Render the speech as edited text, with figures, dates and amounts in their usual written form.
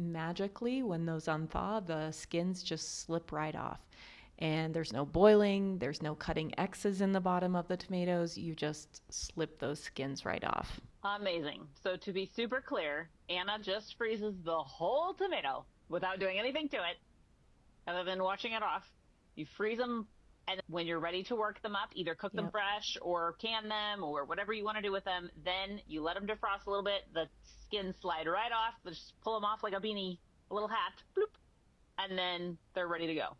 magically, when those unthaw, the skins just slip right off. And there's no boiling, there's no cutting X's in the bottom of the tomatoes. You just slip those skins right off. Amazing. So to be super clear, Anna just freezes the whole tomato without doing anything to it other than washing it off. You freeze them, and when you're ready to work them up, either cook them Yep. fresh or can them or whatever you want to do with them, then you let them defrost a little bit. The skins slide right off. Just pull them off like a beanie, a little hat, bloop, and then they're ready to go.